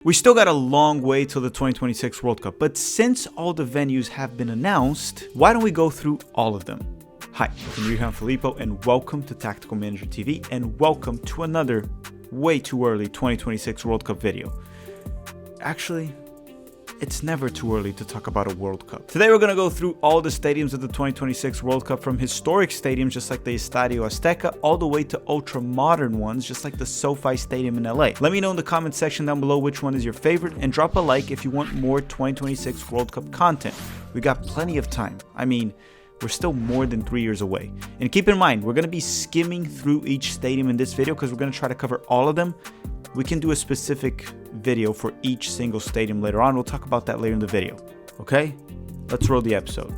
We still got a long way till the 2026 World Cup, but since all the venues have been announced, why don't we go through all of them? Hi, I'm Rihan Filippo and welcome to Tactical Manager TV and welcome to another way too early 2026 World Cup video. Actually, it's never too early to talk about a World Cup. Today we're going to go through all the stadiums of the 2026 World Cup, from historic stadiums just like the Estadio Azteca all the way to ultra modern ones just like the SoFi Stadium in LA. Let me know in the comment section down below which one is your favorite and drop a like if you want more 2026 World Cup content. We got plenty of time. I mean, we're still more than 3 years away. And keep in mind, we're going to be skimming through each stadium in this video because we're going to try to cover all of them. We can do a specific video for each single stadium later on. We'll talk about that later in the video. Okay? Let's roll the episode.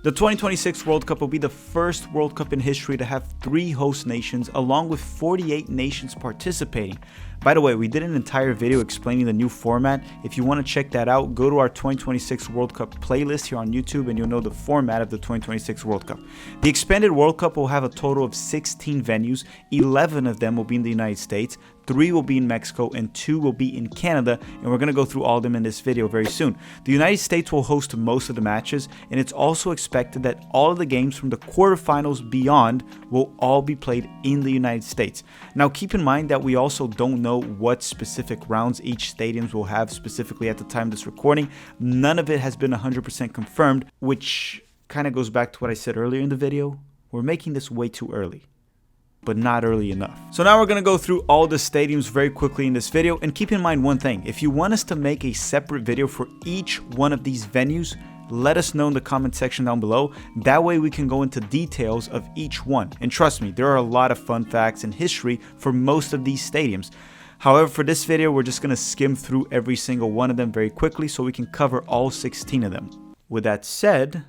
The 2026 World Cup will be the first World Cup in history to have 3 host nations along with 48 nations participating. By the way, we did an entire video explaining the new format. If you want to check that out, go to our 2026 World Cup playlist here on YouTube and you'll know the format of the 2026 World Cup. The expanded World Cup will have a total of 16 venues. 11 of them will be in the United States, 3 will be in Mexico, and 2 will be in Canada, and we're going to go through all of them in this video very soon. The United States will host most of the matches, and it's also expected that all of the games from the quarterfinals beyond will all be played in the United States. Now keep in mind that we also don't know what specific rounds each stadiums will have specifically at the time of this recording. None of it has been 100% confirmed, which kind of goes back to what I said earlier in the video. We're making this way too early, but not early enough. So now we're going to go through all the stadiums very quickly in this video, and keep in mind one thing: if you want us to make a separate video for each one of these venues, let us know in the comment section down below. That way we can go into details of each one. And trust me, there are a lot of fun facts and history for most of these stadiums. However, for this video, we're just going to skim through every single one of them very quickly so we can cover all 16 of them. With that said,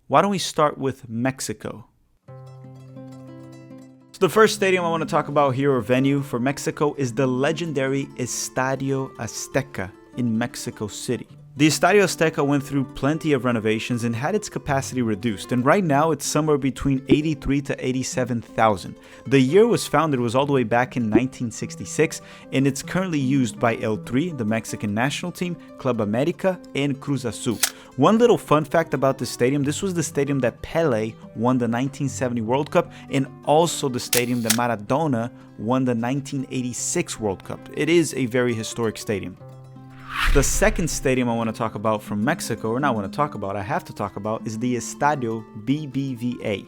why don't we start with Mexico? So the first stadium I want to talk about here, or venue for Mexico, is the legendary Estadio Azteca in Mexico City. The Estadio Azteca went through plenty of renovations and had its capacity reduced, and right now it's somewhere between 83 to 87,000. The year it was founded was all the way back in 1966, and it's currently used by El Tri, the Mexican national team, Club America, and Cruz Azul. One little fun fact about this stadium: this was the stadium that Pelé won the 1970 World Cup, and also the stadium that Maradona won the 1986 World Cup. It is a very historic stadium. The second stadium I want to talk about from Mexico, or not want to talk about, I have to talk about, is the Estadio BBVA.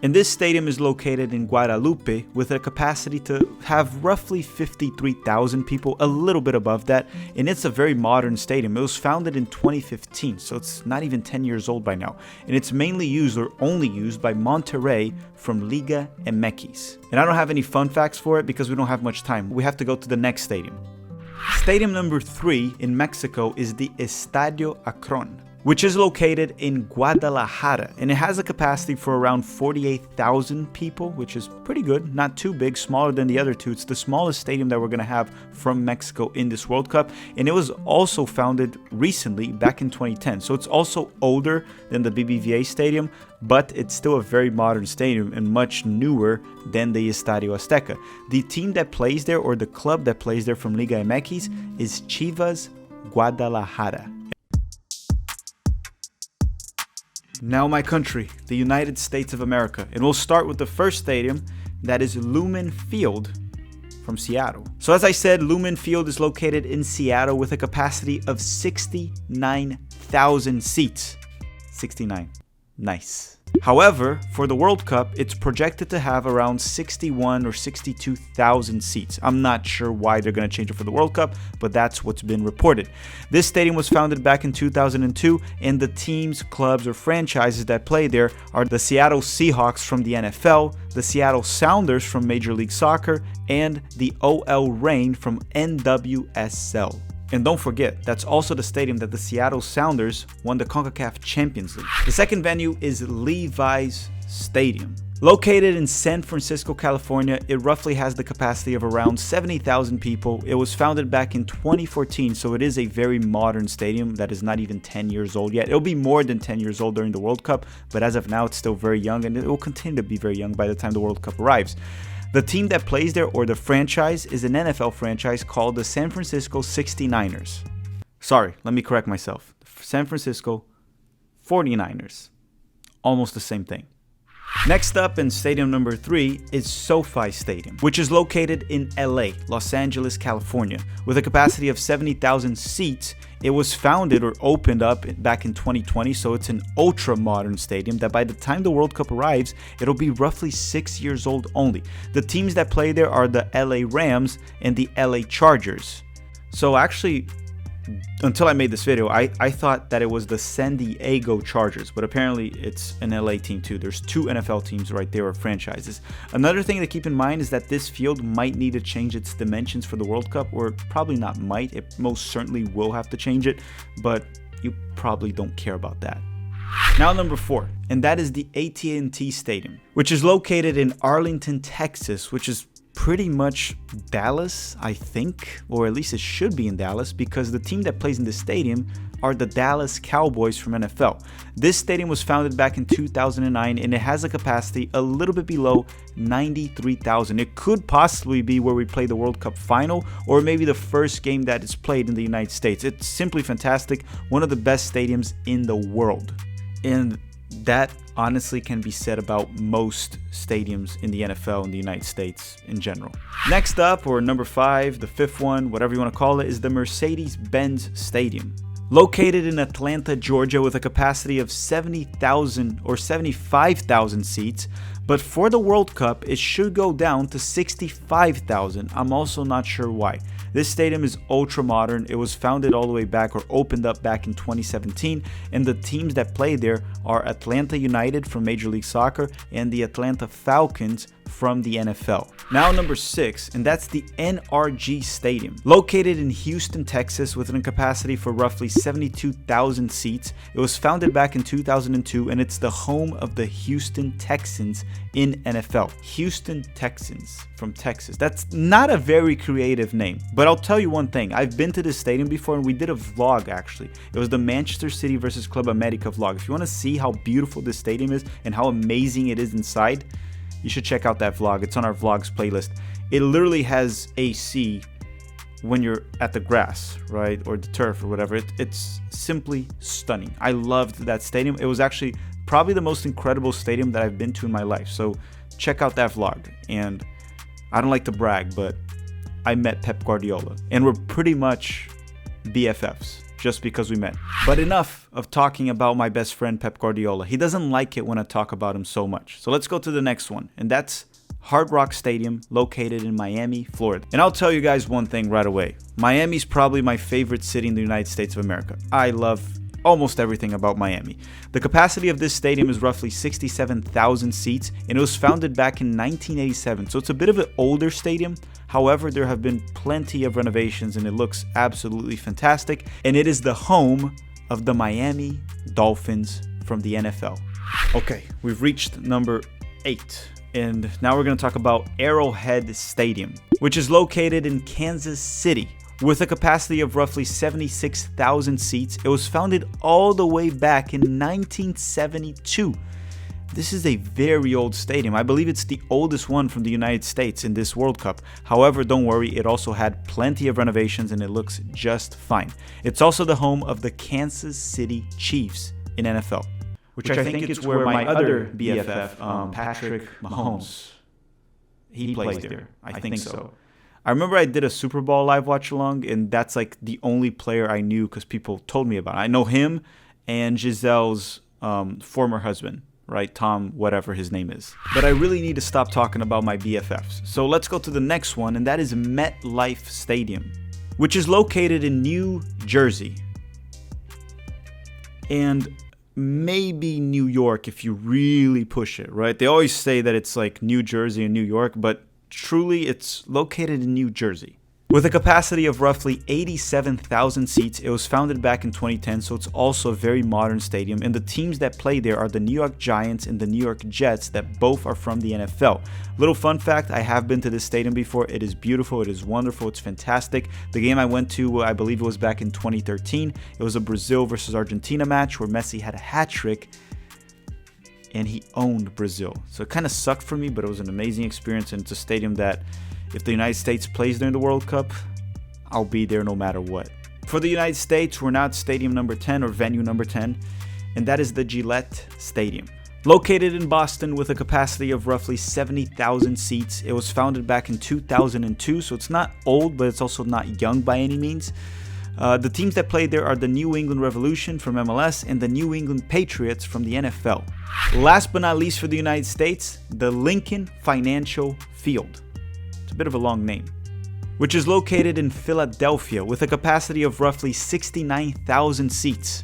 And this stadium is located in Guadalupe with a capacity to have roughly 53,000 people, a little bit above that, and it's a very modern stadium. It was founded in 2015, so it's not even 10 years old by now, and it's mainly used, or only used, by Monterrey from Liga MX. And I don't have any fun facts for it because we don't have much time. We have to go to the next stadium. Stadium number 3 in Mexico is the Estadio Akron, which is located in Guadalajara, and it has a capacity for around 48,000 people, which is pretty good, not too big, smaller than the other two. It's the smallest stadium that we're going to have from Mexico in this World Cup, and it was also founded recently, back in 2010, so it's also older than the BBVA stadium, but it's still a very modern stadium and much newer than the Estadio Azteca. The team that plays there, or the club that plays there from Liga MX, is Chivas Guadalajara. Now my country, the United States of America, and we'll start with the first stadium, that is Lumen Field from Seattle. So as I said, Lumen Field is located in Seattle with a capacity of 69,000 seats. 69. Nice. However, for the World Cup, it's projected to have around 61 or 62,000 seats. I'm not sure why they're going to change it for the World Cup, but that's what's been reported. This stadium was founded back in 2002, and the teams, clubs, or franchises that play there are the Seattle Seahawks from the NFL, the Seattle Sounders from Major League Soccer, and the OL Reign from NWSL. And don't forget, that's also the stadium that the Seattle Sounders won the CONCACAF Champions League. The second venue is Levi's Stadium. Located in San Francisco, California, it roughly has the capacity of around 70,000 people. It was founded back in 2014, so it is a very modern stadium that is not even 10 years old yet. It'll be more than 10 years old during the World Cup, but as of now, it's still very young, and it will continue to be very young by the time the World Cup arrives. The team that plays there, or the franchise, is an NFL franchise called the San Francisco 69ers. Sorry, let me correct myself. San Francisco 49ers. Almost the same thing. Next up, in stadium number 3, is SoFi Stadium, which is located in LA, Los Angeles, California. With a capacity of 70,000 seats, it was founded or opened up back in 2020, so it's an ultra-modern stadium that by the time the World Cup arrives, it'll be roughly 6 years old only. The teams that play there are the LA Rams and the LA Chargers. So actually, until I made this video, I thought that it was the San Diego Chargers, but apparently it's an LA team too. There's 2 NFL teams right there, or franchises. Another thing to keep in mind is that this field might need to change its dimensions for the World Cup, or probably not might, it most certainly will have to change it, but you probably don't care about that. Now number 4, and that is the AT&T Stadium, which is located in Arlington, Texas, which is pretty much Dallas, I think, or at least it should be in Dallas, because the team that plays in this stadium are the Dallas Cowboys from NFL. This stadium was founded back in 2009, and it has a capacity a little bit below 93,000. It could possibly be where we play the World Cup final, or maybe the first game that is played in the United States. It's simply fantastic, one of the best stadiums in the world. And that honestly can be said about most stadiums in the NFL in the United States in general. Next up, or number 5, the 5th one, whatever you want to call it, is the Mercedes-Benz Stadium. Located in Atlanta, Georgia, with a capacity of 70,000 or 75,000 seats, but for the World Cup, it should go down to 65,000. I'm also not sure why. This stadium is ultra modern. It was founded all the way back, or opened up back in 2017, and the teams that play there are Atlanta United from Major League Soccer and the Atlanta Falcons from the NFL. Now number 6, and that's the NRG Stadium. Located in Houston, Texas, with a capacity for roughly 72,000 seats. It was founded back in 2002, and it's the home of the Houston Texans in NFL. Houston Texans from Texas. That's not a very creative name, but I'll tell you one thing. I've been to this stadium before, and we did a vlog actually. It was the Manchester City versus Club America vlog. If you want to see how beautiful this stadium is and how amazing it is inside, you should check out that vlog. It's on our vlogs playlist. It literally has AC when you're at the grass, right? Or the turf or whatever. It's simply stunning. I loved that stadium. It was actually probably the most incredible stadium that I've been to in my life. So check out that vlog. And I don't like to brag, but I met Pep Guardiola, and we're pretty much BFFs just because we met. But enough of talking about my best friend Pep Guardiola. He doesn't like it when I talk about him so much. So let's go to the next one, and that's Hard Rock Stadium, located in Miami, Florida. And I'll tell you guys one thing right away. Miami's probably my favorite city in the United States of America. I love almost everything about Miami. The capacity of this stadium is roughly 67,000 seats, and it was founded back in 1987, so it's a bit of an older stadium. However, there have been plenty of renovations, and it looks absolutely fantastic, and it is the home of the Miami Dolphins from the NFL. Okay, we've reached number 8, and now we're going to talk about Arrowhead Stadium, which is located in Kansas City. With a capacity of roughly 76,000 seats, it was founded all the way back in 1972. This is a very old stadium. I believe it's the oldest one from the United States in this World Cup. However, don't worry, it also had plenty of renovations, and it looks just fine. It's also the home of the Kansas City Chiefs in NFL, which I think is where my other BFF, Patrick Mahomes, he plays there. I think so. I remember I did a Super Bowl live watch along, and that's like the only player I knew because people told me about it. I know him and Gisele's former husband, right? Tom, whatever his name is. But I really need to stop talking about my BFFs. So let's go to the next one, and that is MetLife Stadium, which is located in New Jersey. And maybe New York if you really push it, right? They always say that it's like New Jersey and New York, but truly it's located in New Jersey. With a capacity of roughly 87,000 seats, it was founded back in 2010, so it's also a very modern stadium, and the teams that play there are the New York Giants and the New York Jets, that both are from the NFL. Little fun fact, I have been to this stadium before. It is beautiful, it is wonderful, it's fantastic. The game I went to, I believe it was back in 2013. It was a Brazil versus Argentina match where Messi had a hat trick and he owned Brazil. So it kind of sucked for me, but it was an amazing experience, and it's a stadium that if the United States plays during the World Cup, I'll be there no matter what. For the United States, we're now at stadium number 10, or venue number 10, and that is the Gillette Stadium. Located in Boston with a capacity of roughly 70,000 seats, it was founded back in 2002, so it's not old, but it's also not young by any means. The teams that play there are the New England Revolution from MLS and the New England Patriots from the NFL. Last but not least for the United States, the Lincoln Financial Field. It's a bit of a long name, which is located in Philadelphia with a capacity of roughly 69,000 seats.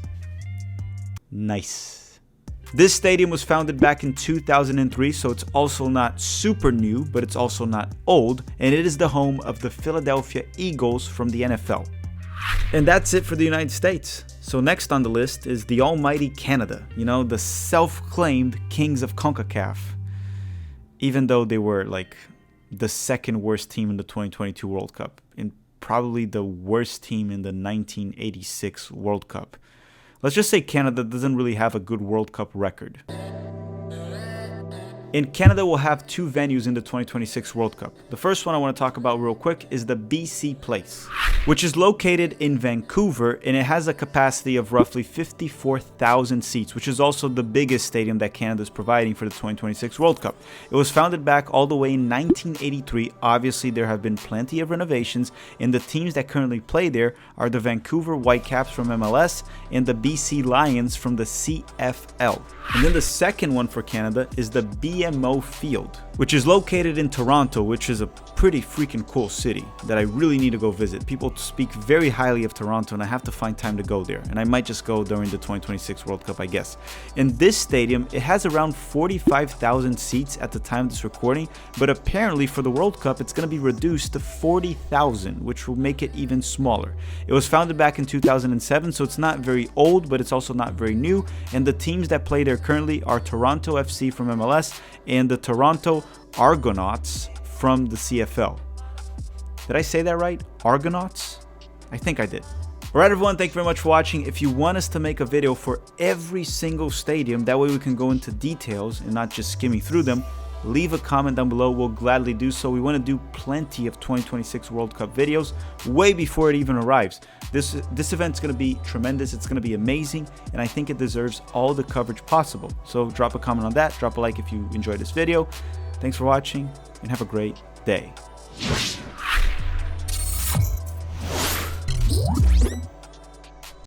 Nice. This stadium was founded back in 2003, so it's also not super new, but it's also not old, and it is the home of the Philadelphia Eagles from the NFL. And that's it for the United States. So next on the list is the almighty Canada, the self-claimed kings of CONCACAF, even though they were like the second worst team in the 2022 World Cup and probably the worst team in the 1986 World Cup. Let's just say Canada doesn't really have a good World Cup record. And Canada will have two venues in the 2026 World Cup. The first one I want to talk about real quick is the BC Place, which is located in Vancouver, and it has a capacity of roughly 54,000 seats, which is also the biggest stadium that Canada is providing for the 2026 World Cup. It was founded back all the way in 1983. Obviously, there have been plenty of renovations, and the teams that currently play there are the Vancouver Whitecaps from MLS and the BC Lions from the CFL. And then the second one for Canada is the BMO Field, which is located in Toronto, which is a pretty freaking cool city that I really need to go visit. People speak very highly of Toronto, and I have to find time to go there. And I might just go during the 2026 World Cup, I guess. In this stadium, it has around 45,000 seats at the time of this recording, but apparently for the World Cup, it's going to be reduced to 40,000, which will make it even smaller. It was founded back in 2007, so it's not very old, but it's also not very new. And the teams that play there currently are Toronto FC from MLS and the Toronto Argonauts from the CFL. Did I say that right? Argonauts? I think I did. Alright everyone, thank you very much for watching. If you want us to make a video for every single stadium, that way we can go into details and not just skimming through them, leave a comment down below. We'll gladly do so. We want to do plenty of 2026 World Cup videos way before it even arrives. This event's going to be tremendous. It's going to be amazing, and I think it deserves all the coverage possible. So drop a comment on that. Drop a like if you enjoyed this video. Thanks for watching, and have a great day.